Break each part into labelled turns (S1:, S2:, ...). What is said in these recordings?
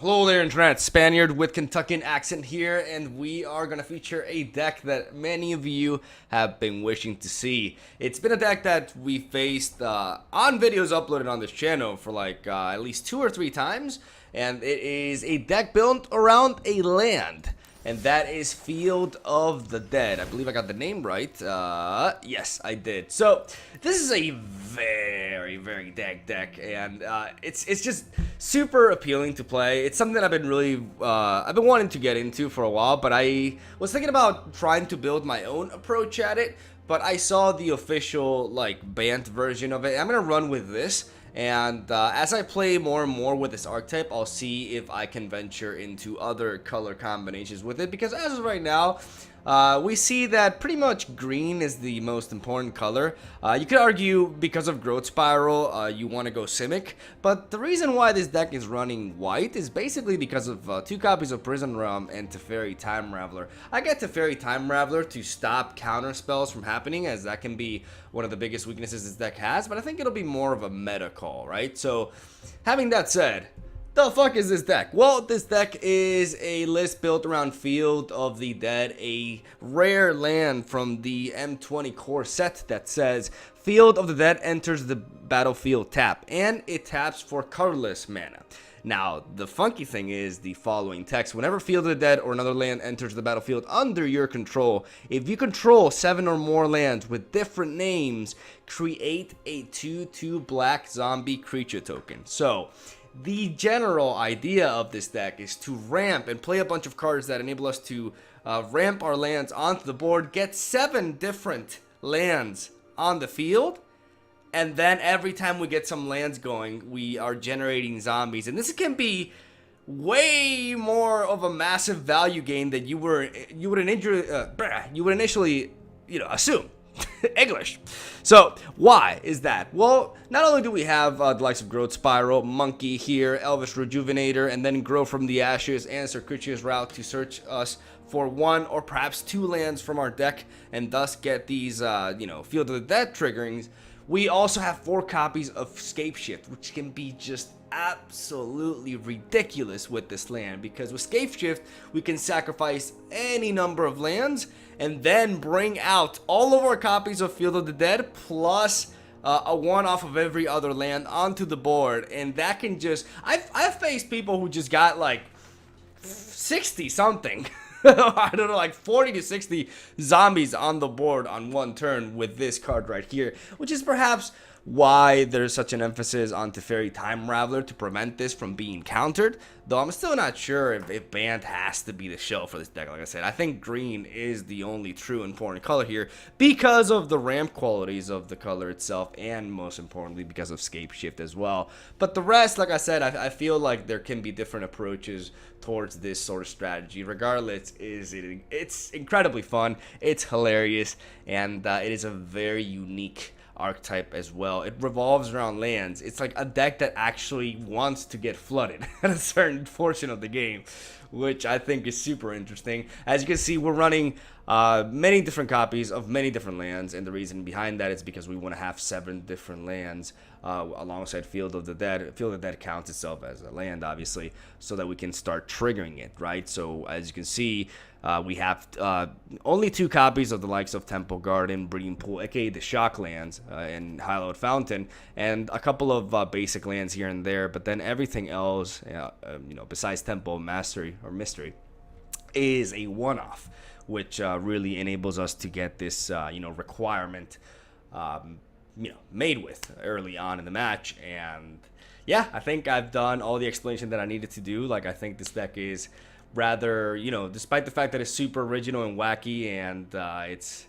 S1: Hello there, Internet. Spaniard with Kentuckian accent here, and we are going to feature a deck that many of you have been wishing to see. It's been a deck that we faced on videos uploaded on this channel for like at least 2 or 3 times, and it is a deck built around a land. And that is Field of the Dead. I believe I got the name right. Yes, I did. So this is a very deck, and it's just super appealing to play. It's something I've been really I've been wanting to get into for a while, but I was thinking about trying to build my own approach at it. But I saw the official like banned version of it. I'm gonna run with this. And as I play more and more with this archetype, I'll see if I can venture into other color combinations with it. Because as of right now, we see that pretty much green is the most important color. You could argue because of Growth Spiral, you want to go Simic. But the reason why this deck is running white is basically because of 2 copies of Prison Realm and Teferi Time Raveler. I get Teferi Time Raveler to stop counter spells from happening, as that can be one of the biggest weaknesses this deck has. But I think it'll be more of a meta call, right? So, having that said, the fuck is this deck? Well, this deck is a list built around Field of the Dead, a rare land from the M20 Coreset that says Field of the Dead enters the battlefield tap, and it taps for colorless mana. Now, the funky thing is the following text. Whenever Field of the Dead or another land enters the battlefield under your control, if you control 7 or more lands with different names, create a 2/2 black zombie creature token. So, the general idea of this deck is to ramp and play a bunch of cards that enable us to ramp our lands onto the board, get 7 different lands on the field, and then every time we get some lands going, we are generating zombies. And this can be way more of a massive value gain than you would initially assume. English. So, why is that? Well, not only do we have the likes of Growth Spiral, Monkey here, Elvish Rejuvenator, and then Grow from the Ashes and Circuitous Route to search us for 1 or perhaps 2 lands from our deck and thus get these, Field of the Dead triggerings. We also have 4 copies of Scapeshift, which can be just absolutely ridiculous with this land, because with Scapeshift we can sacrifice any number of lands and then bring out all of our copies of Field of the Dead plus a 1 off of every other land onto the board, and that can just I've faced people who just got like 60 something I don't know, like 40 to 60 zombies on the board on 1 turn with this card right here, which is perhaps why there's such an emphasis on Teferi Time Raveler to prevent this from being countered. Though I'm still not sure if Band has to be the show for this deck. Like I said, I think green is the only true important color here because of the ramp qualities of the color itself, and most importantly because of Scapeshift as well. But the rest, like I said, I feel like there can be different approaches towards this sort of strategy. Regardless, it's incredibly fun, it's hilarious, and it is a very unique archetype as well. It revolves around lands. It's like a deck that actually wants to get flooded at a certain portion of the game, which I think is super interesting. As you can see, we're running many different copies of many different lands, and the reason behind that is because we want to have 7 different lands alongside Field of the Dead. Field of the Dead counts itself as a land, obviously, so that we can start triggering it, right? So as you can see, we have only 2 copies of the likes of Temple Garden, Breeding Pool, aka the Shock lands, and Hallowed Fountain, and a couple of basic lands here and there. But then everything else, besides Temple, Mastery, or Mystery, is a one-off, which really enables us to get this, requirement, made with early on in the match. And yeah, I think I've done all the explanation that I needed to do. Like, I think this deck is rather, despite the fact that it's super original and wacky and it's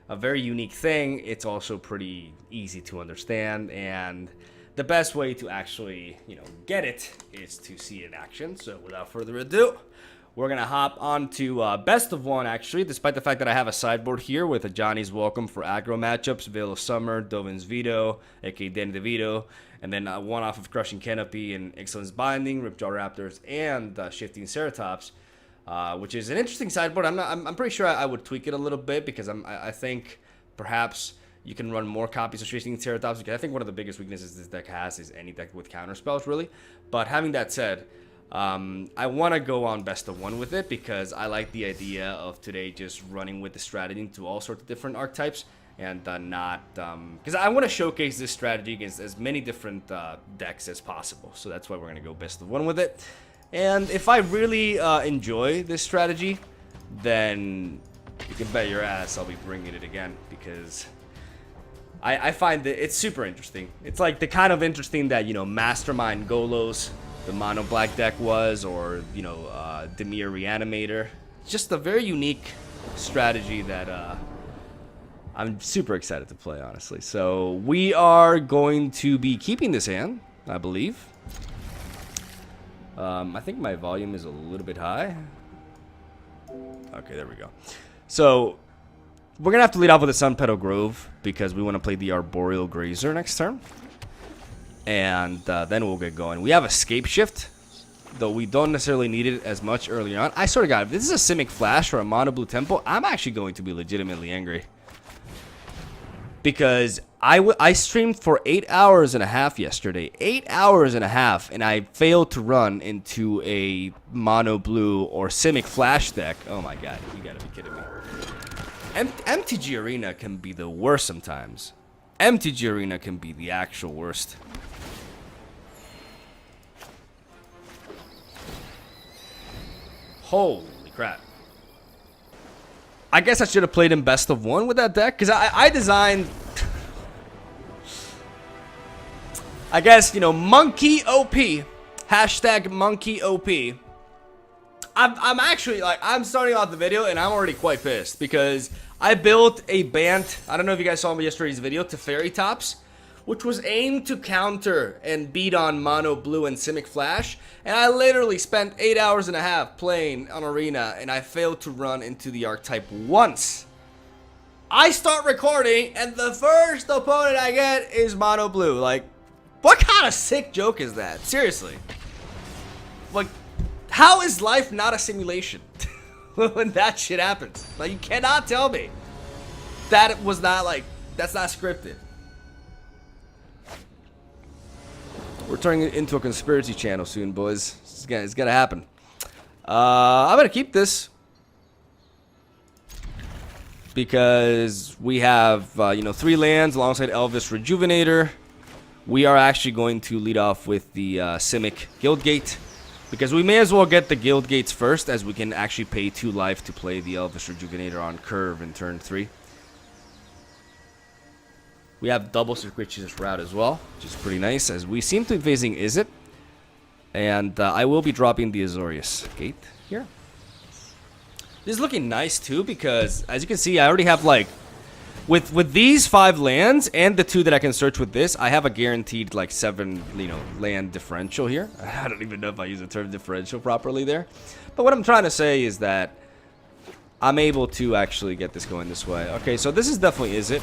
S1: a very unique thing, it's also pretty easy to understand, and the best way to actually, get it is to see it in action. So without further ado, we're going to hop on to best of 1, actually, despite the fact that I have a sideboard here with a Johnny's Welcome for aggro matchups, Veil of Summer, Dovin's Veto, aka Danny DeVito, and then 1 off of Crushing Canopy and Excellence Binding, Ripjaw Raptors, and Shifting Ceratops, which is an interesting sideboard. I'm pretty sure I would tweak it a little bit, because I think perhaps you can run more copies of Shifting Ceratops, because I think one of the biggest weaknesses this deck has is any deck with counter spells, really. But having that said, I want to go on best of 1 with it because I like the idea of today just running with the strategy into all sorts of different archetypes and not because I want to showcase this strategy against as many different decks as possible. So that's why we're going to go best of 1 with it. And if I really enjoy this strategy, then you can bet your ass I'll be bringing it again because I find that it's super interesting. It's like the kind of interesting that, you know, Mastermind Golos, the mono black deck was, or, you know, Demir Reanimator. Just a very unique strategy that I'm super excited to play, honestly. So we are going to be keeping this hand, I believe. I think my volume is a little bit high. Okay, there we go. So we're going to have to lead off with the Sun Petal Grove because we want to play the Arboreal Grazer next turn. And then we'll get going. We have Escape Shift, though we don't necessarily need it as much early on. I swear to God, if this is a Simic Flash or a Mono Blue Temple, I'm actually going to be legitimately angry. Because I streamed for 8 hours and a half yesterday. 8 hours and a half, and I failed to run into a Mono Blue or Simic Flash deck. Oh my God, you gotta be kidding me. MTG Arena can be the worst sometimes. MTG Arena can be the actual worst. Holy crap. I guess I should have played in best of 1 with that deck, because I designed... I guess, you know, Monkey OP. Hashtag Monkey OP. I'm actually, like, I'm starting off the video, and I'm already quite pissed, because I built a Bant, I don't know if you guys saw yesterday's video, to Fairy Tops, which was aimed to counter and beat on Mono Blue and Simic Flash. And I literally spent 8 hours and a half playing on Arena, and I failed to run into the archetype once. I start recording, and the first opponent I get is Mono Blue. Like, what kind of sick joke is that? Seriously. Like, how is life not a simulation when that shit happens? Like, you cannot tell me that was not, like, that's not scripted. We're turning it into a conspiracy channel soon, boys. It's gonna happen. I'm gonna keep this because we have, you know, 3 lands alongside Elvis Rejuvenator. We are actually going to lead off with the Simic Guildgate because we may as well get the Guildgates first, as we can actually pay 2 life to play the Elvis Rejuvenator on curve in turn 3. We have double Circuitous Route as well, which is pretty nice, as we seem to be facing Izzet. And I will be dropping the Azorius Gate here. This is looking nice too, because as you can see, I already have, like, with these 5 lands and the 2 that I can search with this, I have a guaranteed, like, 7, you know, land differential here. I don't even know if I use the term differential properly there. But what I'm trying to say is that I'm able to actually get this going this way. Okay, so this is definitely Izzet.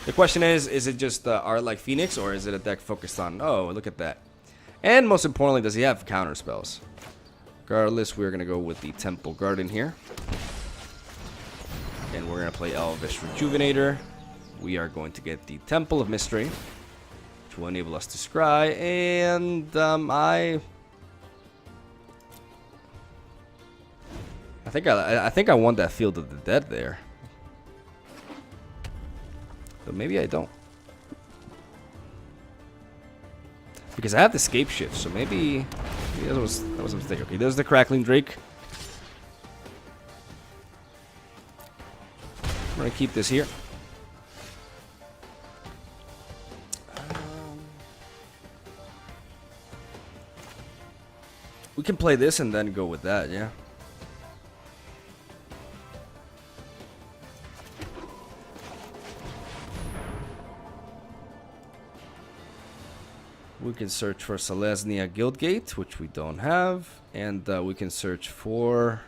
S1: The question is it just art like Phoenix, or is it a deck focused on... Oh, look at that. And most importantly, does he have counter spells? Regardless, we're going to go with the Temple Garden here. And we're going to play Elvis Rejuvenator. We are going to get the Temple of Mystery, which will enable us to scry. And I think I want that Field of the Dead there. But maybe I don't. Because I have the Escape Shift, so maybe that was a mistake. Okay, there's the Crackling Drake. I'm gonna keep this here. We can play this and then go with that, yeah. We can search for Selesnya Guildgate, which we don't have. And we can search for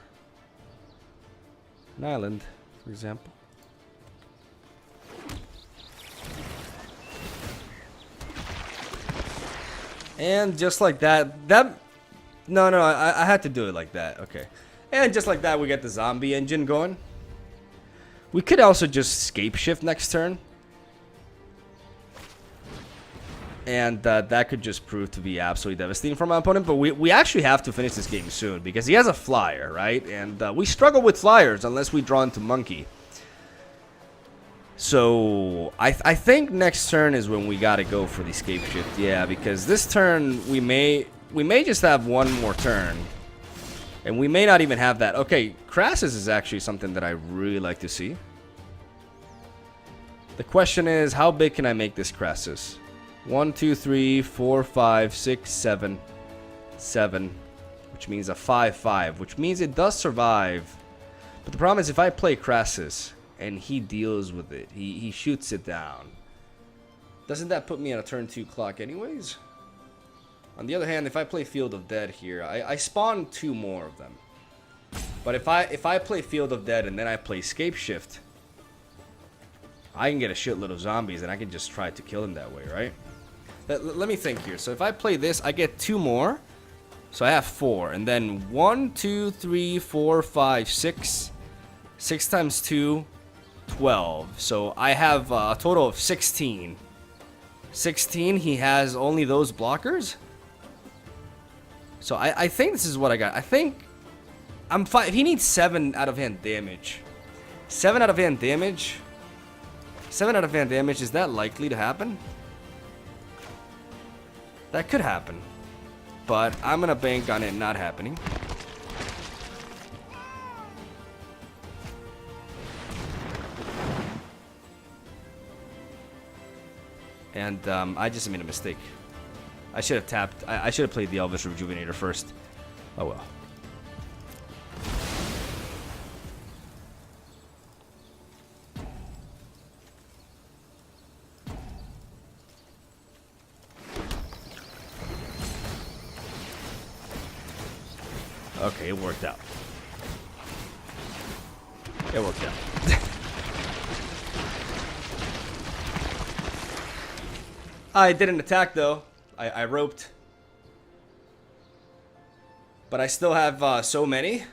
S1: an island, for example. And just like that, no, I had to do it like that, okay. And just like that, we get the zombie engine going. We could also just Escape Shift next turn. And that could just prove to be absolutely devastating for my opponent. But we actually have to finish this game soon because he has a flyer, right? And we struggle with flyers unless we draw into monkey. So I think next turn is when we gotta go for the escape shift. Yeah, because this turn we may just have one more turn. And we may not even have that. Okay, Crassus is actually something that I really like to see. The question is, how big can I make this Crassus? 1, 2, 3, 4, 5, 6, 7. 7. Which means a 5-5. Which means it does survive. But the problem is if I play Crassus and he deals with it, he shoots it down, doesn't that put me on a turn 2 clock anyways? On the other hand, if I play Field of Dead here, I spawn 2 more of them. But if I play Field of Dead and then I play Escape Shift, I can get a shitload of zombies and I can just try to kill them that way, right? Let me think here. So if I play this, I get 2 more. So I have 4. And then 1, 2, 3, 4, 5, 6. 6 times 2, 12. So I have a total of 16. 16, he has only those blockers? So I think this is what I got. I think I'm fine. If he needs 7 out of hand damage. 7 out of hand damage? 7 out of hand damage, is that likely to happen? That could happen. But I'm gonna bank on it not happening. And I just made a mistake. I should have tapped. I should have played the Elvis Rejuvenator first. Oh well. Okay, it worked out. It worked out. I didn't attack though. I roped. But I still have so many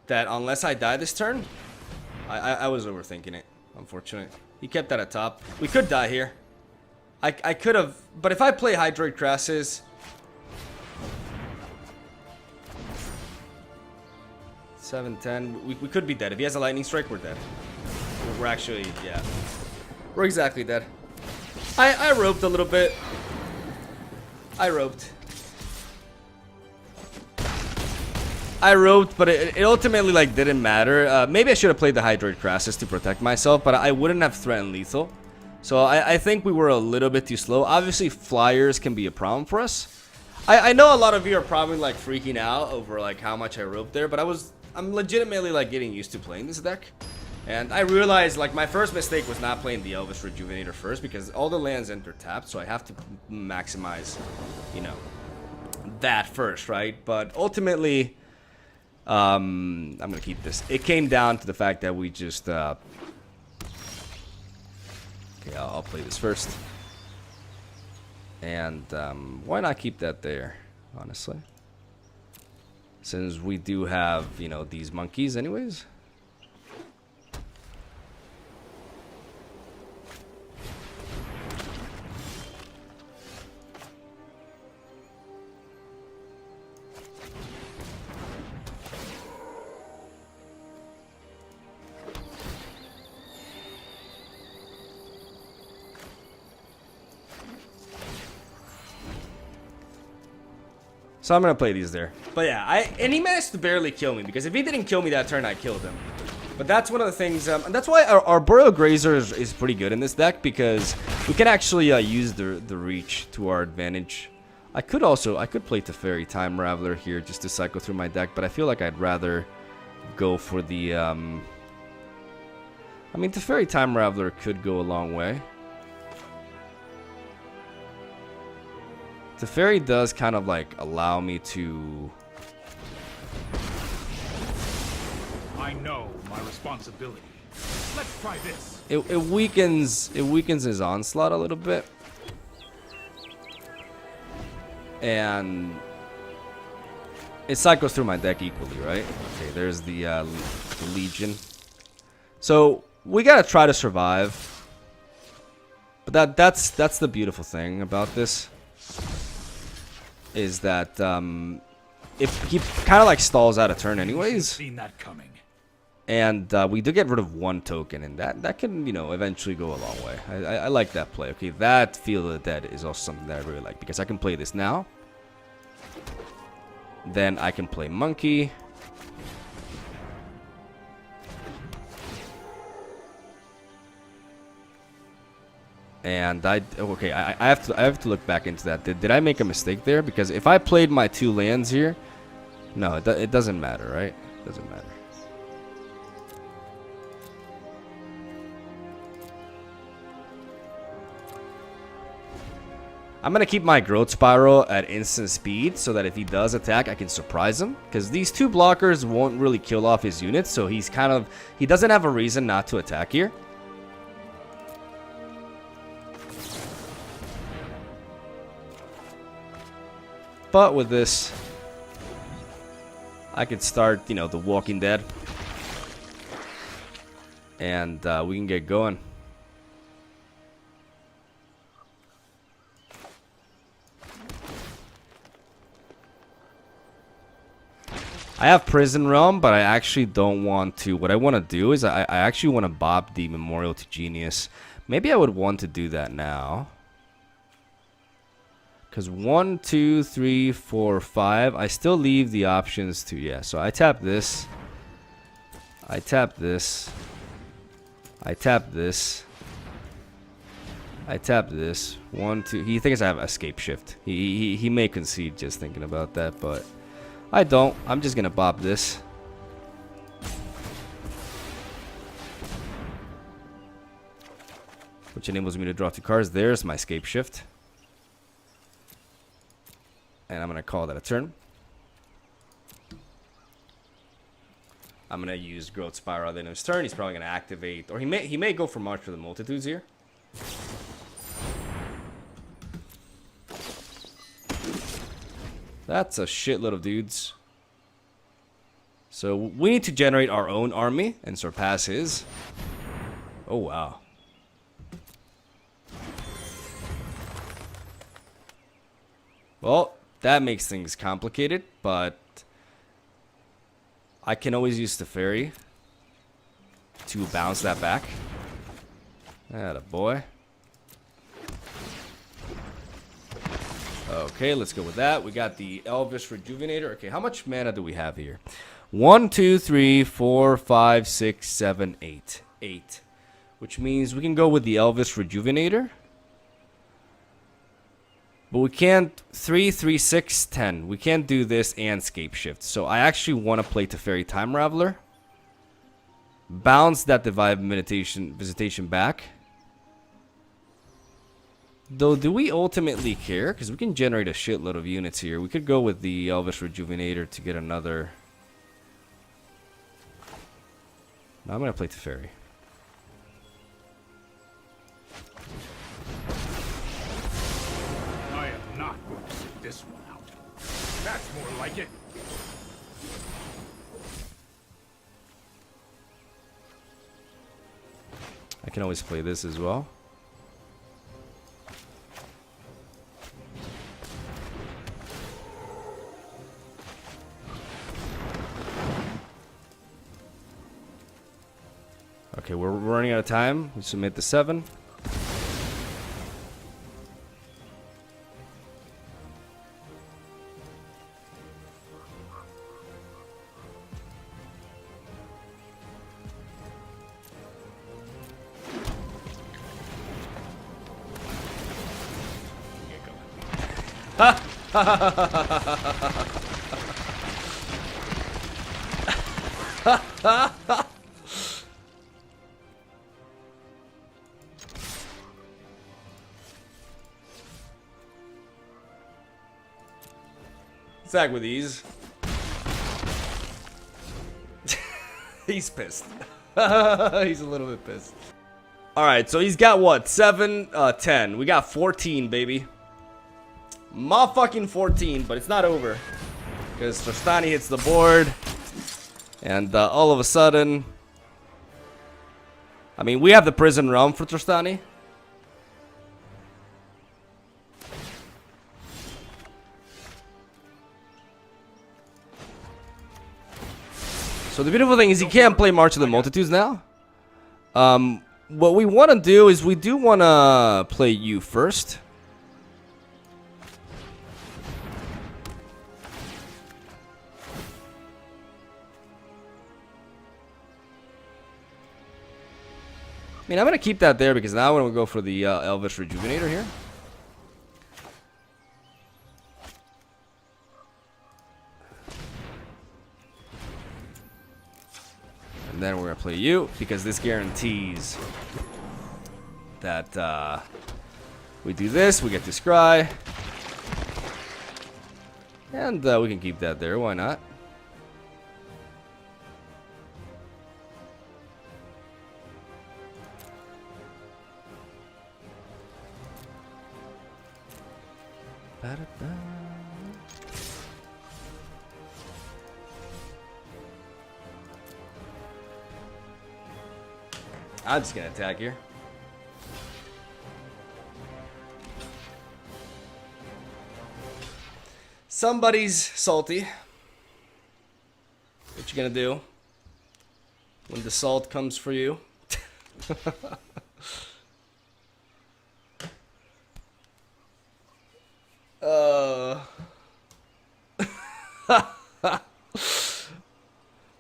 S1: that unless I die this turn, I was overthinking it, unfortunately. He kept that at top. We could die here. I could have, but if I play Hydroid Crassus, 7, 10, we could be dead. If he has a lightning strike, we're dead. We're actually, yeah. We're exactly dead. I roped a little bit. I roped, but it ultimately like didn't matter. Maybe I should have played the Hydroid Crassus to protect myself, but I wouldn't have threatened lethal. So I think we were a little bit too slow. Obviously, flyers can be a problem for us. I know a lot of you are probably like freaking out over like how much I roped there, but I'm legitimately like getting used to playing this deck. And I realized like my first mistake was not playing the Elvis Rejuvenator first because all the lands enter tapped, so I have to maximize, you know, that first, right? But ultimately, I'm gonna keep this. It came down to the fact that we just okay, I'll play this first. And why not keep that there, honestly? Since we do have, you know, these monkeys anyways. So I'm gonna play these there. But yeah, and he managed to barely kill me, because if he didn't kill me that turn, I killed him. But that's one of the things, and that's why our Boreal Grazer is pretty good in this deck, because we can actually use the reach to our advantage. I could play Teferi Time Raveler here just to cycle through my deck, but I feel like I'd rather go for the I mean, Teferi Time Raveler could go a long way. Teferi does kind of like allow me to...
S2: I know my responsibility. Let's try this.
S1: It weakens his onslaught a little bit. And it cycles through my deck equally, right? Okay, there's the Legion. So we gotta try to survive. But that's the beautiful thing about this. Is that if he kind of like stalls out a turn anyways.
S2: Seen that coming.
S1: And we do get rid of 1 token, and that can, you know, eventually go a long way. I like that play. Okay, that Field of the Dead is also something that I really like, because I can play this now. Then I can play Monkey. And I have to look back into that. Did I make a mistake there? Because if I played my 2 lands here, no, it doesn't matter, right? It doesn't matter. I'm going to keep my Growth Spiral at instant speed so that if he does attack, I can surprise him. Because these 2 blockers won't really kill off his units, so he doesn't have a reason not to attack here. But with this, I could start, you know, The Walking Dead. And we can get going. I have Prison Realm, but I actually don't want to. What I want to do is I actually want to bob the Memorial to Genius. Maybe I would want to do that now. Because 1, 2, 3, 4, 5. I still leave the options to, yeah. So I tap this. I tap this. I tap this. I tap this. 1, 2. He thinks I have Escape Shift. He may concede just thinking about that, but I don't. I'm just gonna bob this. Which enables me to draw 2 cards. There's my Escape Shift. And I'm gonna call that a turn. I'm gonna use Growth Spiral at the end of his turn. He's probably gonna activate, or he may go for March for the Multitudes here. That's a shitload of dudes. So we need to generate our own army and surpass his. Oh wow. Well, that makes things complicated, but I can always use the fairy to bounce that back. Atta boy. Okay, let's go with that. We got the Elvish Rejuvenator. Okay, how much mana do we have here? 1, 2, 3, 4, 5, 6, 7, 8. 8. Which means we can go with the Elvish Rejuvenator. But we can't, 3, 3, 6, 10. We can't do this and Scape Shift. So I actually want to play Teferi Time Raveler. Bounce that Divine Visitation back. Though, do we ultimately care? Because we can generate a shitload of units here. We could go with the Elvish Rejuvenator to get another. No, I'm going to play Teferi.
S2: I am not going to sit this one out. That's more like it.
S1: I can always play this as well. Okay, we're running out of time. We submit the 7. Zag with ease. He's pissed. He's a little bit pissed. Alright, so he's got what? 7, 10. We got 14, baby. Motherfucking 14, but it's not over. Because Trostani hits the board. And all of a sudden... I mean, we have the Prison Realm for Trostani. So the beautiful thing is you can't play March of the Multitudes now. What we want to do is we do want to play you first. I mean, I'm going to keep that there because now I'm going to go for the Elvish Rejuvenator here. And then we're going to play you because this guarantees that we do this, we get to scry. And we can keep that there, why not? I'm just gonna attack here. Somebody's salty. What you gonna do when the salt comes for you?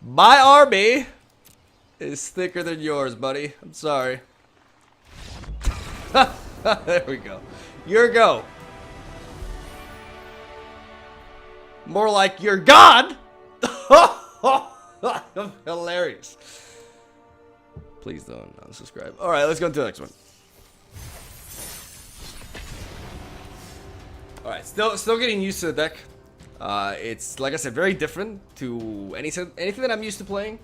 S1: My army is thicker than yours, buddy. I'm sorry. There we go. Your go. More like your god. Hilarious. Please don't unsubscribe. All right, let's go to the next one. All right, still getting used to the deck. It's like I said, very different to anything that I'm used to playing.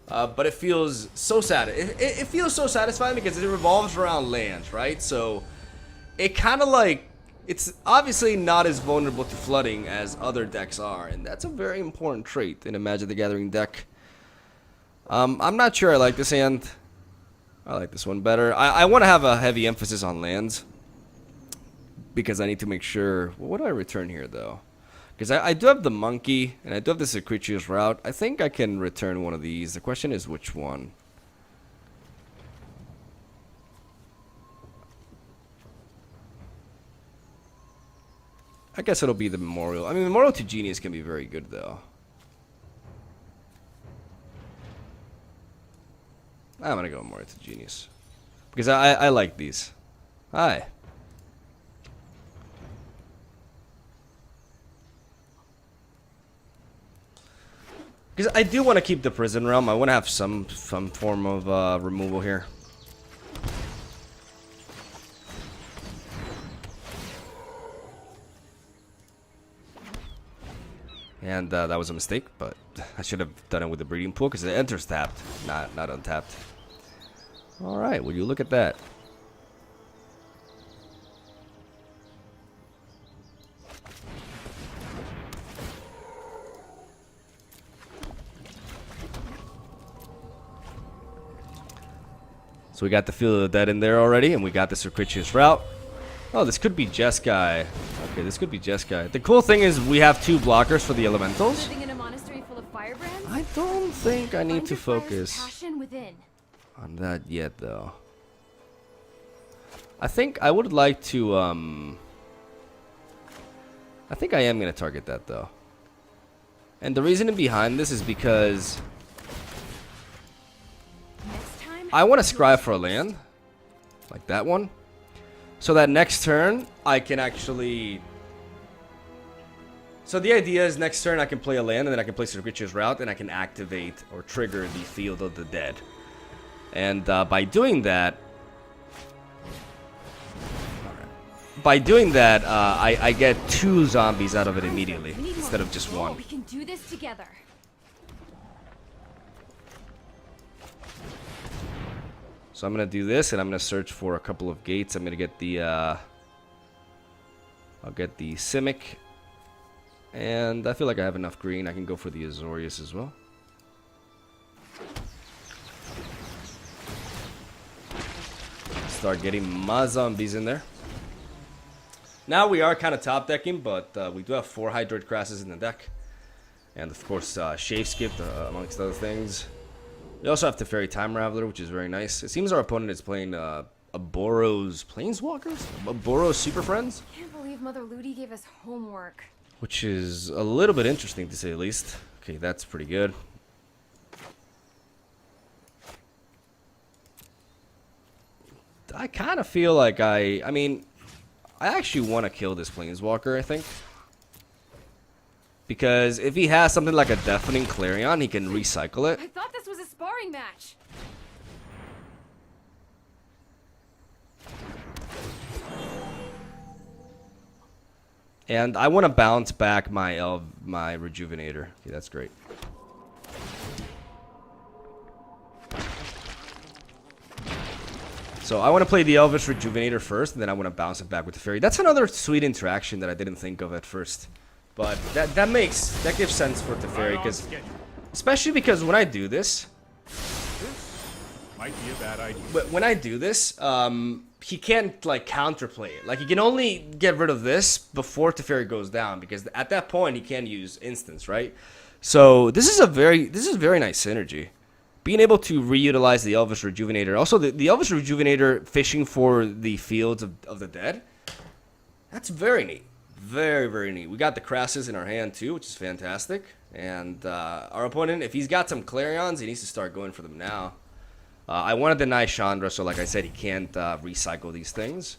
S1: But it feels so sad. It feels so satisfying because it revolves around lands, right? So it kind of like, it's obviously not as vulnerable to flooding as other decks are, and that's a very important trait in a Magic the Gathering deck. I'm not sure I like this hand. I like this one better. I want to have a heavy emphasis on lands because I need to make sure. Well, what do I return here though? Because I do have the monkey, and I do have the Secretious Route. I think I can return one of these. The question is which one. I guess it'll be the Memorial. I mean, Memorial to Genius can be very good, though. I'm going to go Memorial to Genius. Because I like these. Hi. Because I do want to keep the Prison Realm. I want to have some form of removal here. And that was a mistake, but I should have done it with the Breeding Pool because it enters tapped, not untapped. Alright, will you look at that? So we got the Field of the Dead in there already, and we got the Secretious Route. Oh, this could be Jeskai. Okay, this could be Jeskai. The cool thing is we have 2 blockers for the elementals.
S3: Living in a monastery full of firebrands?
S1: I don't think I need to focus
S3: Passion within.
S1: on that yet, though. I think I would like to, I think I am going to target that, though. And the reasoning behind this is because I want to scry for a land, like that one, so that next turn I can actually... So the idea is next turn I can play a land, and then I can play Secretious Route, and I can activate or trigger the Field of the Dead. And by doing that, I get 2 zombies out of it immediately instead of just 1.
S3: We can do this together.
S1: So I'm gonna do this, and I'm gonna search for a couple of gates. I'm gonna get the I'll get the Simic, and I feel like I have enough green. I can go for the Azorius as well. Start getting my zombies in there. Now we are kind of top decking, but we do have 4 Hydroid Crasses in the deck. And of course, Shave Skip, amongst other things. We also have Teferi Time Raveler, which is very nice. It seems our opponent is playing a Boros Planeswalkers? A Boros Super Friends?
S3: Can't believe Mother Ludi gave us homework.
S1: Which is a little bit interesting to say the least. Okay, that's pretty good. I kind of feel like I mean, I actually want to kill this Planeswalker, I think. Because if he has something like a Deafening Clarion, he can recycle it.
S3: I thought this was a sparring match.
S1: And I want to bounce back my Rejuvenator. Okay, that's great. So I want to play the Elvish Rejuvenator first, and then I want to bounce it back with the Fairy. That's another sweet interaction that I didn't think of at first. But that gives sense for Teferi, because especially because when I do this,
S2: might be a bad idea.
S1: but when I do this, he can't like counterplay it. Like he can only get rid of this before Teferi goes down, because at that point he can't use instants, right? So this is very nice synergy. Being able to reutilize the Elvish Rejuvenator, also the Elvish Rejuvenator fishing for the fields of the dead. That's very neat. Very, very neat. We got the Crassus in our hand too, which is fantastic. And our opponent, if he's got some Clarions, he needs to start going for them now. I want to deny Chandra, so like I said, he can't recycle these things.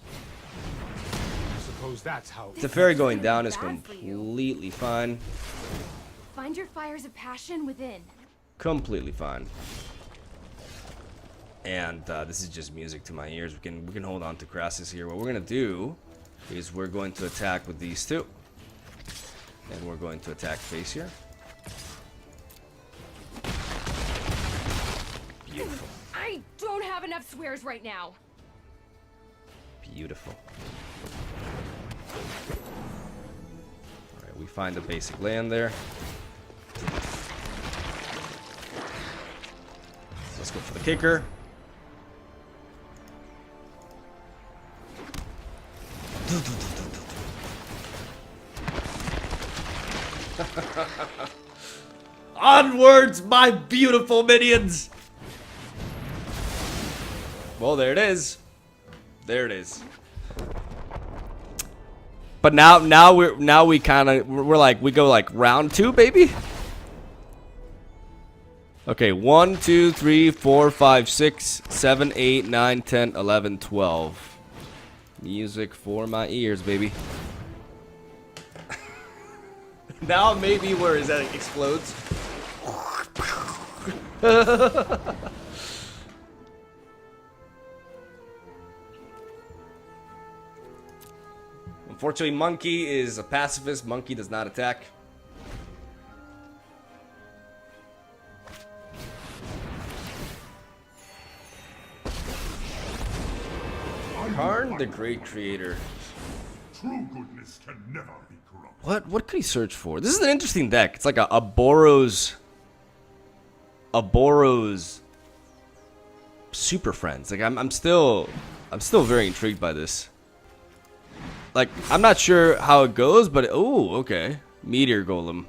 S2: I suppose that's how.
S1: Teferi going down is completely fine.
S3: Find your fires of passion within.
S1: Completely fine. And this is just music to my ears. We can hold on to Crassus here. What we're gonna do is we're going to attack with these two, and we're going to attack face here. Beautiful.
S3: I don't have enough swears right now.
S1: Beautiful. Alright, we find a basic land there. Let's go for the kicker. Onwards, my beautiful minions! Well, there it is. There it is. But now we go like round 2, baby. Okay, 1, 2, 3, 4, 5, 6, 7, 8, 9, 10, 11, 12. Music for my ears, baby. Now maybe where is that explodes. Unfortunately, Monkey is a pacifist. Monkey does not attack. Karn, the Great Creator.
S2: True goodness can never be corrupt.
S1: What could he search for? This is an interesting deck. It's like a Boros Super Friends. Like I'm still very intrigued by this. Like I'm not sure how it goes, but oh, okay. Meteor Golem.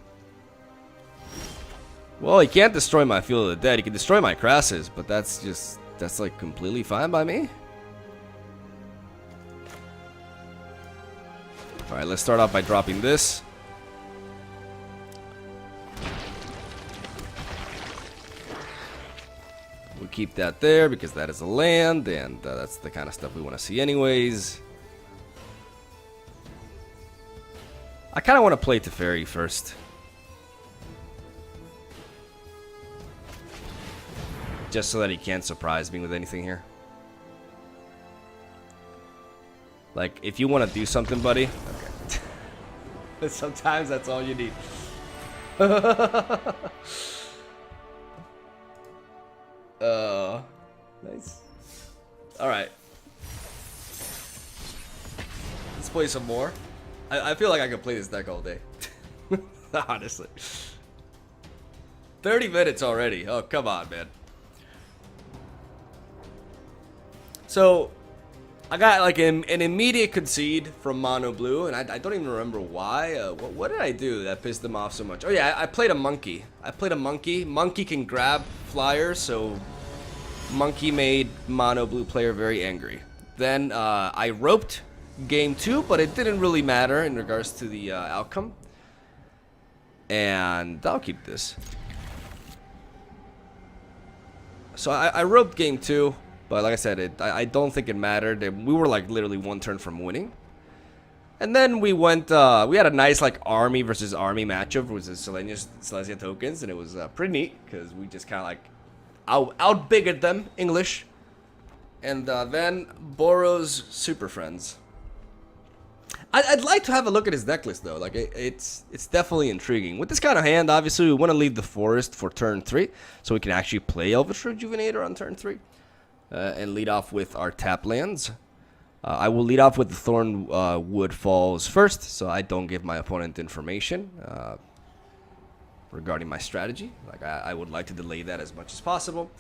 S1: Well, he can't destroy my Field of the Dead. He can destroy my Crassus, but that's like completely fine by me. Alright, let's start off by dropping this. We'll keep that there because that is a land, and that's the kind of stuff we want to see anyways. I kind of want to play Teferi first. Just so that he can't surprise me with anything here. Like, if you want to do something, buddy. Okay. Sometimes that's all you need. Nice. Alright. Let's play some more. I feel like I could play this deck all day. Honestly. 30 minutes already. Oh, come on, man. So, I got like an immediate concede from Mono Blue, and I don't even remember why. What did I do that pissed them off so much? Oh yeah, I played a monkey. Monkey can grab flyers, so monkey made Mono Blue player very angry. Then I roped game 2, but it didn't really matter in regards to the outcome. And I'll keep this. So I roped game 2, but like I said, I don't think it mattered. We were like literally one turn from winning. And then we went, we had a nice like army versus army matchup with the Selesnya tokens, and it was pretty neat because we just kind of like outbiggered them, English. And then Boros super friends. I'd like to have a look at his deck list though. Like it's definitely intriguing. With this kind of hand, obviously we want to leave the forest for turn 3, so we can actually play Elvish Rejuvenator on turn 3, and lead off with our tap lands. I will lead off with the Thorn Wood Falls first, so I don't give my opponent information regarding my strategy. Like I would like to delay that as much as possible.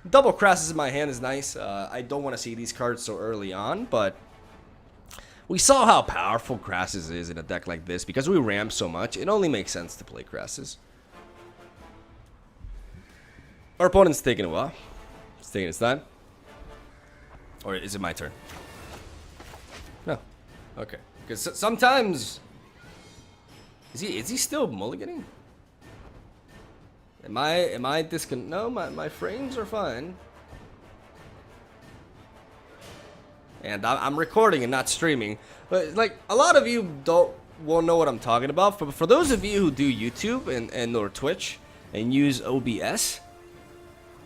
S1: Double Crassus in my hand is nice. I don't want to see these cards so early on, but we saw how powerful Crassus is in a deck like this. Because we ramp so much, it only makes sense to play Crassus. Our opponent's taking a while. It's taking its time. Or is it my turn? No. Okay. Because sometimes... Is he still mulliganing? Am I No, my frames are fine. And I'm recording and not streaming. But like a lot of you won't know what I'm talking about. For those of you who do YouTube and or Twitch and use OBS,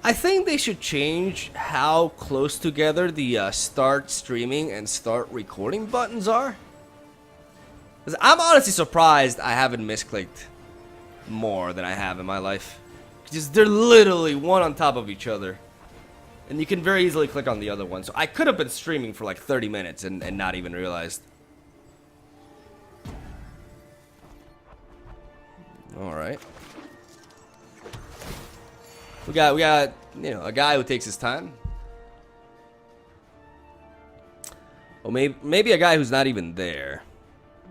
S1: I think they should change how close together the start streaming and start recording buttons are. 'Cause I'm honestly surprised I haven't misclicked more than I have in my life. Just they're literally one on top of each other. And you can very easily click on the other one. So I could have been streaming for like 30 minutes and not even realized. Alright. We got, you know, a guy who takes his time. Or maybe a guy who's not even there.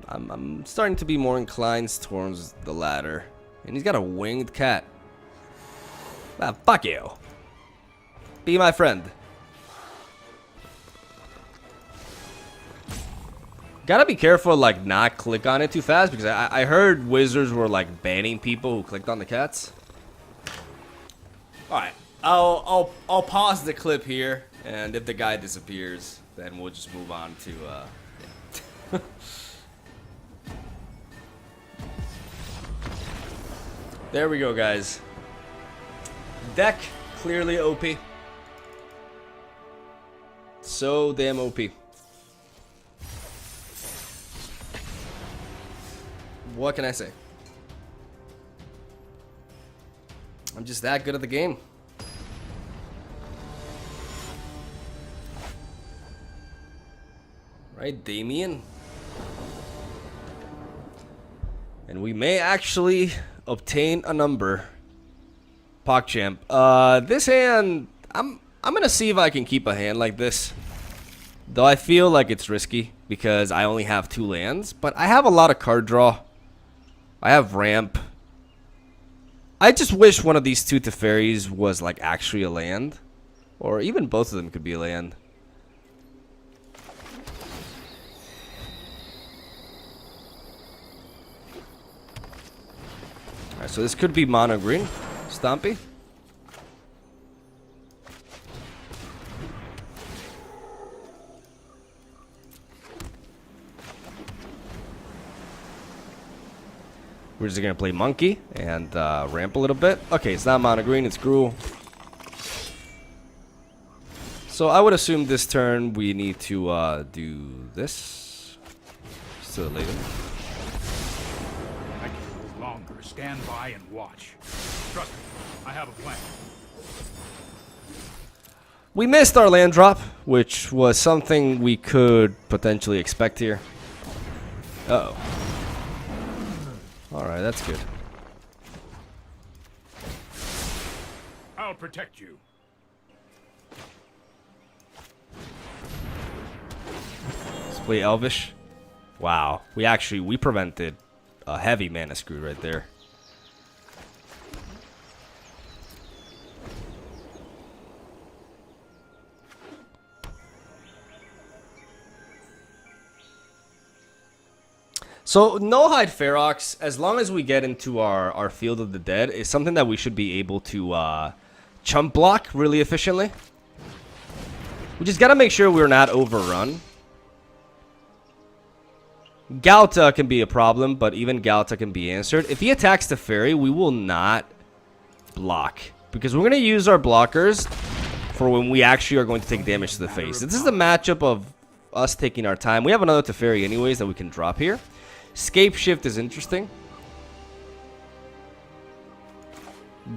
S1: I'm starting to be more inclined towards the latter. And he's got a winged cat. Ah, fuck you. Be my friend. Gotta be careful, like, not click on it too fast, because I heard wizards were like banning people who clicked on the cats. All right, I'll pause the clip here, and if the guy disappears, then we'll just move on to. Yeah. There we go, guys. Deck clearly OP. So damn OP. What can I say? I'm just that good at the game. Right, Damien? And we may actually obtain a number. PogChamp. This hand, I'm gonna see if I can keep a hand like this. Though I feel like it's risky because I only have 2 lands, but I have a lot of card draw. I have ramp. I just wish one of these 2 Teferis was like actually a land, or even both of them could be a land. Alright, so this could be mono green. Stompy. We're just gonna play monkey and ramp a little bit. Okay, it's not mono green, it's Gruul. So I would assume this turn we need to do this. Still later.
S2: I can hold longer. Stand by and watch. Trust me, I have a plan.
S1: We missed our land drop, which was something we could potentially expect here. Uh-oh. Alright, that's good.
S2: I'll protect you.
S1: play Elvish. Wow. We prevented a heavy mana screw right there. So, No Hide Ferox, as long as we get into our Field of the Dead, is something that we should be able to chump block really efficiently. We just gotta make sure we're not overrun. Galta can be a problem, but even Galta can be answered. If he attacks the Fairy, we will not block, because we're gonna use our blockers for when we actually are going to take damage to the face. This is a matchup of us taking our time. We have another Teferi anyways that we can drop here. Scape Shift is interesting.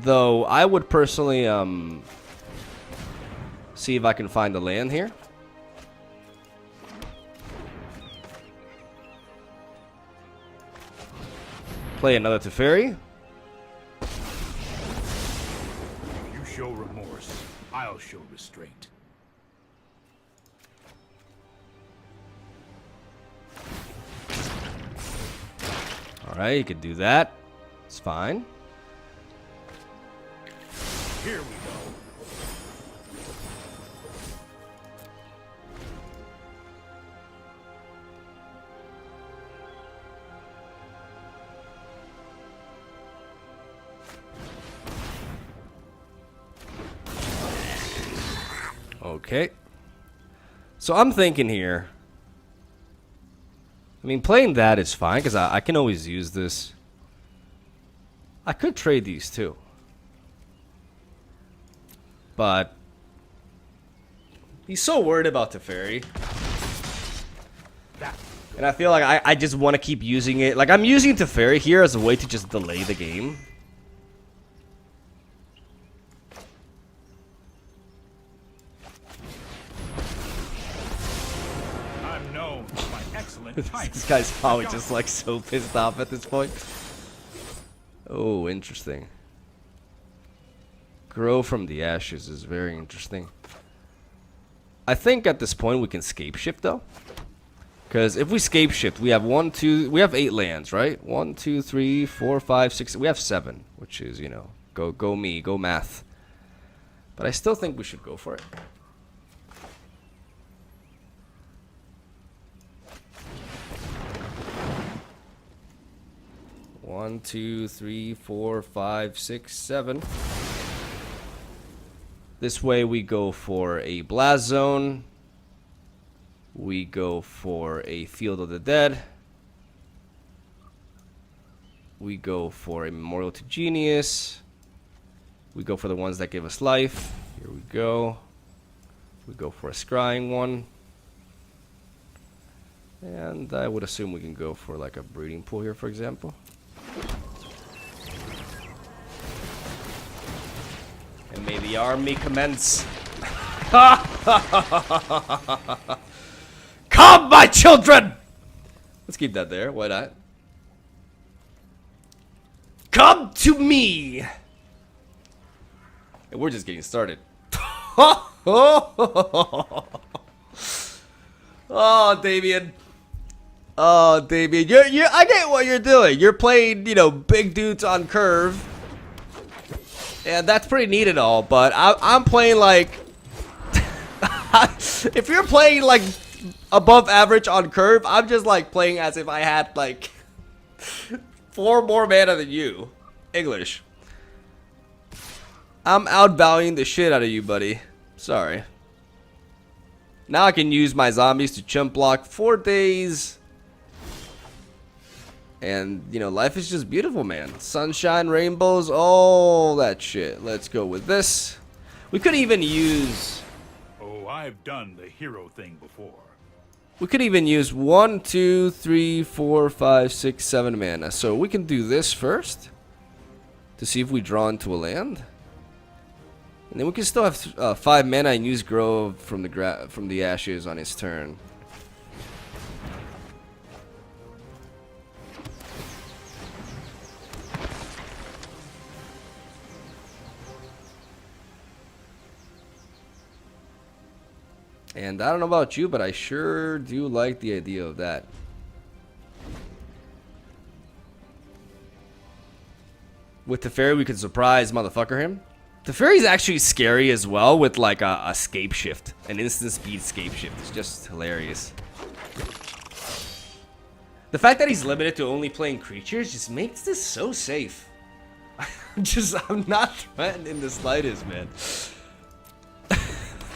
S1: Though, I would personally see if I can find the land here. Play another Teferi.
S2: You show remorse, I'll show restraint.
S1: Alright, you can do that. It's fine.
S2: Here we go.
S1: Okay. So I'm thinking here. I mean, playing that is fine, because I can always use this. I could trade these too. But he's so worried about Teferi. And I feel like I just want to keep using it. Like, I'm using Teferi here as a way to just delay the game. This guy's probably just like so pissed off at this point. Oh, interesting. Grow from the ashes is very interesting. I think at this point we can scape shift though. Because if we scape shift, we have we have 8 lands, right? 1, 2, 3, 4, 5, 6. We have 7, which is, you know, go me, go math. But I still think we should go for it. One, 2, 3, 4, 5, 6, 7. This way we go for a blast zone. We go for a Field of the Dead. We go for a Memorial to Genius. We go for the ones that give us life. Here we go. We go for a scrying one. And I would assume we can go for like a breeding pool here, for example. And may the army commence. Come, my children! Let's keep that there. Why not? Come to me! And we're just getting started. Oh, Damien. Oh, Damien. I get what you're doing. You're playing, you know, big dudes on curve. And that's pretty neat and all, but I'm playing like... If you're playing like above average on curve, I'm just like playing as if I had like 4 more mana than you. English. I'm outvaluing the shit out of you, buddy. Sorry. Now I can use my zombies to chump block 4 days. And, you know, life is just beautiful, man. Sunshine, rainbows, all that shit. Let's go with this. We could even use...
S2: Oh, I've done the hero thing before.
S1: We could even use 1, 2, 3, 4, 5, 6, 7 mana. So we can do this first. To see if we draw into a land. And then we can still have 5 mana and use Grow from the ashes on his turn. And I don't know about you, but I sure do like the idea of that. With Teferi, we could surprise motherfucker him. Teferi's actually scary as well with like a scape shift. An instant speed scape shift. It's just hilarious. The fact that he's limited to only playing creatures just makes this so safe. I'm not threatened in the slightest, man.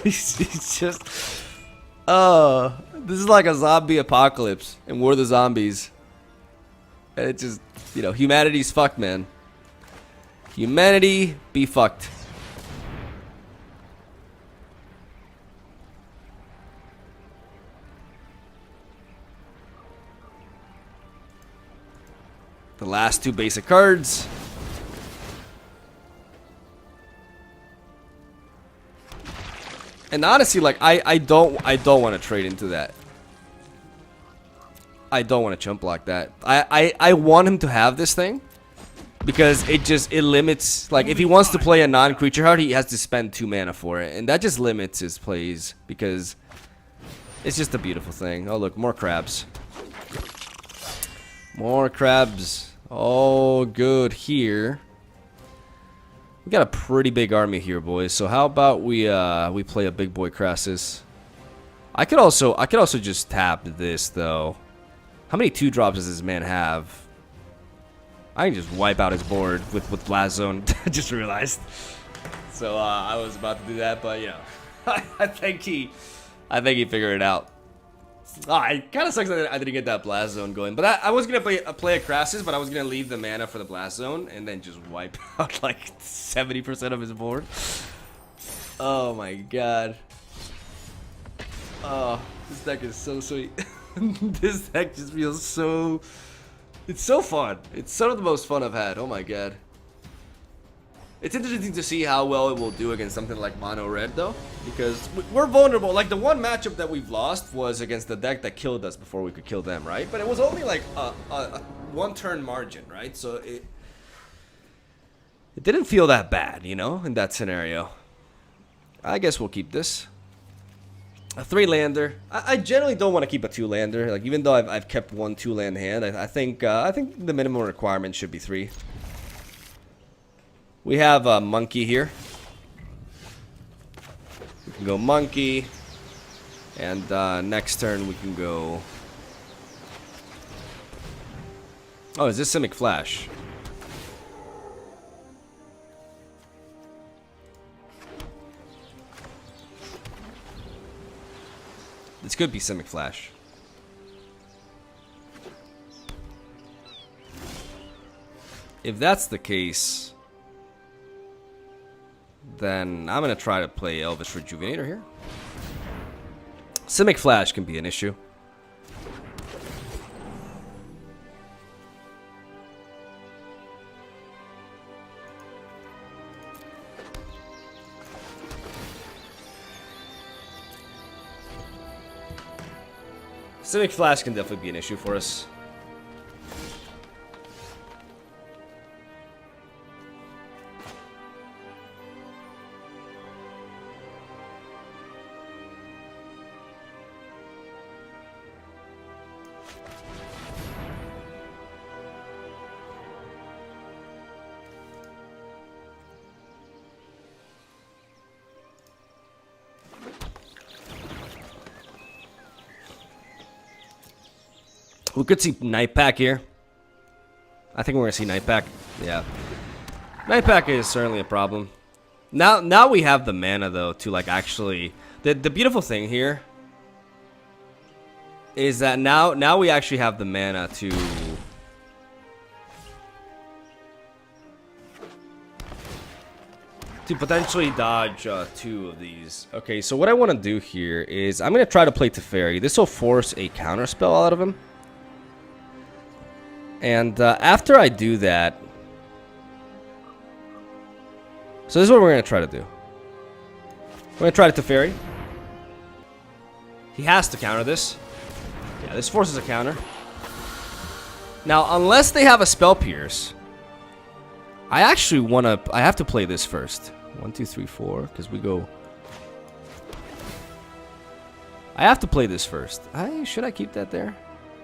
S1: he's just... this is like a zombie apocalypse. And we're the zombies. And it just, you know, humanity's fucked, man. Humanity be fucked. The last two basic cards. And honestly, like I don't want to trade into that. I don't want to chump block that. I want him to have this thing. Because it limits, like, if he wants to play a non-creature card, he has to spend 2 mana for it. And that just limits his plays, because it's just a beautiful thing. Oh, look, more crabs. More crabs. Oh, good here. We got a pretty big army here, boys. So how about we play a big boy Crassus? I could also just tap this, though. How many 2-drops does this man have? I can just wipe out his board with Blast Zone. I just realized. So I was about to do that, but you know, I think he figured it out. Oh, it kind of sucks that I didn't get that Blast Zone going. But I was gonna play a Crassus, but I was gonna leave the mana for the Blast Zone and then just wipe out like 70% of his board. Oh my god. Oh, this deck is so sweet. This deck just feels so... It's so fun. It's some of the most fun I've had. Oh my god. It's interesting to see how well it will do against something like Mono Red, though. Because we're vulnerable. Like, the one matchup that we've lost was against the deck that killed us before we could kill them, right? But it was only like a 1-turn margin, right? So it didn't feel that bad, you know, in that scenario. I guess we'll keep this. A 3-lander. I generally don't want to keep a 2-lander. Like, even though I've kept 1 2-land hand, I think the minimum requirement should be 3. We have a monkey here. We can go monkey, and next turn we can go. Oh, is this Simic Flash? This could be Simic Flash. If that's the case, then I'm going to try to play Elvish Rejuvenator here. Simic Flash can be an issue. Simic Flash can definitely be an issue for us. We could see Night Pack here. I think we're gonna see Night Pack. Yeah, Night Pack is certainly a problem. Now we have the mana though to like actually. The beautiful thing here is that now we actually have the mana to potentially dodge 2 of these. Okay, so what I want to do here is I'm gonna try to play Teferi. This will force a counter spell out of him. And after I do that, so this is what we're going to try to do. We're going to try to Teferi. He has to counter this. Yeah, this forces a counter. Now, unless they have a Spell Pierce, I actually want to... I have to play this first. 1, 2, 3, 4, because we go... I have to play this first. Should I keep that there?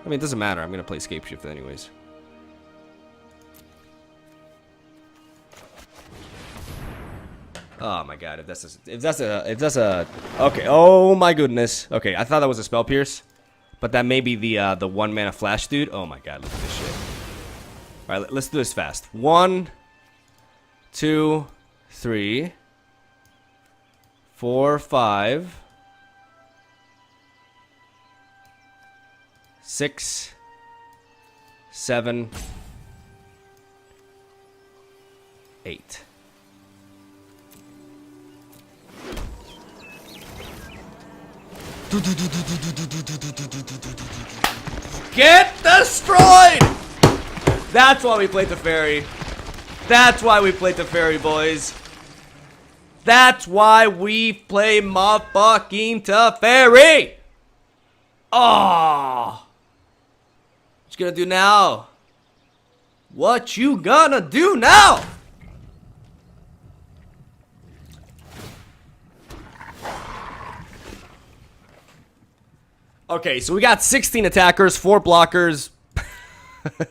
S1: I mean, it doesn't matter. I'm gonna play Scape Shift anyways. Oh my god! If that's a okay. Oh my goodness. Okay, I thought that was a Spell Pierce, but that may be the 1 mana flash dude. Oh my god! Look at this shit. All right, let's do this fast. 1, 2, 3, 4, 5, 6, 7, 8. Get destroyed! That's why we played the fairy. That's why we played the fairy, boys. That's why we play motherfucking Teferi. Oh. What you gonna do now? What you gonna do now? Okay, so we got 16 attackers, 4 blockers.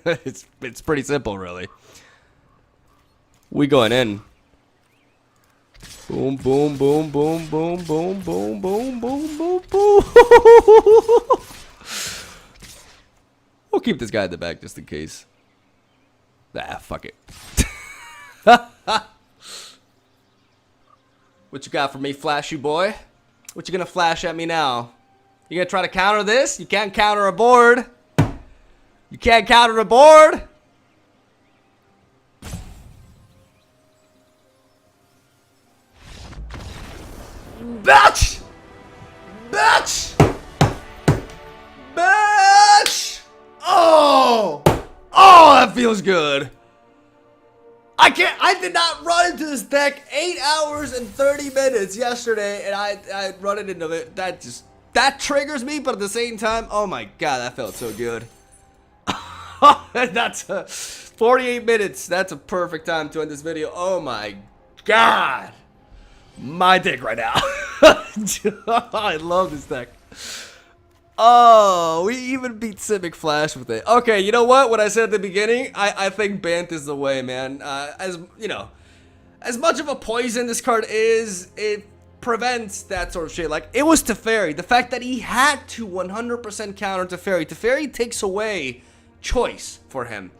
S1: It's pretty simple, really. We going in. Boom, boom, boom, boom, boom, boom, boom, boom, boom, boom, boom. We'll keep this guy in the back just in case. Ah, fuck it. What you got for me, flashy boy? What you gonna flash at me now? You gonna try to counter this? You can't counter a board. You can't counter a board. Bitch! Bitch! Bitch! Oh! Oh, that feels good. I did not run into this deck 8 hours and 30 minutes yesterday, and I run it into it. That triggers me, but at the same time, oh my god, that felt so good. That's 48 minutes. That's a perfect time to end this video. Oh my god. My dick right now. I love this deck. Oh, we even beat Simic Flash with it. Okay, you know what? What I said at the beginning, I think Bant is the way, man. As you know, as much of a poison this card is, it prevents that sort of shit. Like, it was Teferi. The fact that he had to 100% counter Teferi. Teferi takes away choice for him.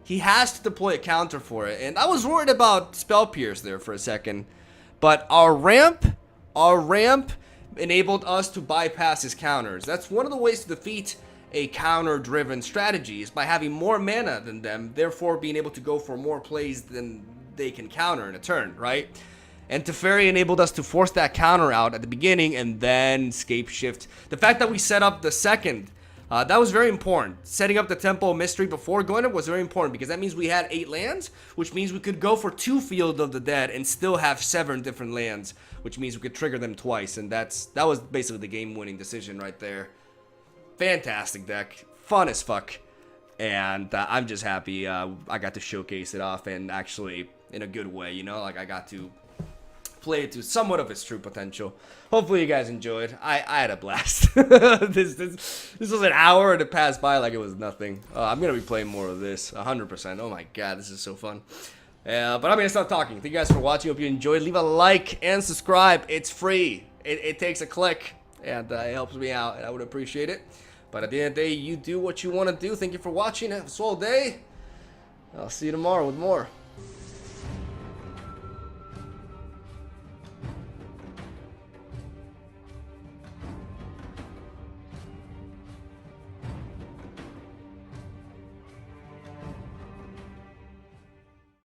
S1: He has to deploy a counter for it. And I was worried about Spell Pierce there for a second. But our ramp enabled us to bypass his counters. That's one of the ways to defeat a counter-driven strategy, is by having more mana than them, therefore being able to go for more plays than they can counter in a turn, right? And Teferi enabled us to force that counter out at the beginning and then Scape Shift. The fact that we set up the second, that was very important. Setting up the Temple of Mystery before going up was very important, because that means we had 8 lands, which means we could go for 2 Field of the Dead and still have 7 different lands, which means we could trigger them twice, and that was basically the game-winning decision right there. Fantastic deck, fun as fuck, and I'm just happy I got to showcase it off, and actually in a good way, you know, like I got to play it to somewhat of its true potential. Hopefully you guys enjoyed. I had a blast. this was an hour and it passed by like it was nothing. I'm gonna be playing more of this 100%. Oh my god, this is so fun. But I'm gonna stop talking. Thank you guys for watching. Hope you enjoyed. Leave a like and subscribe. It's free. It takes a click, and it helps me out, and I would appreciate it. But at the end of the day, you do what you want to do. Thank you for watching. Have a swell day. I'll see you tomorrow with more.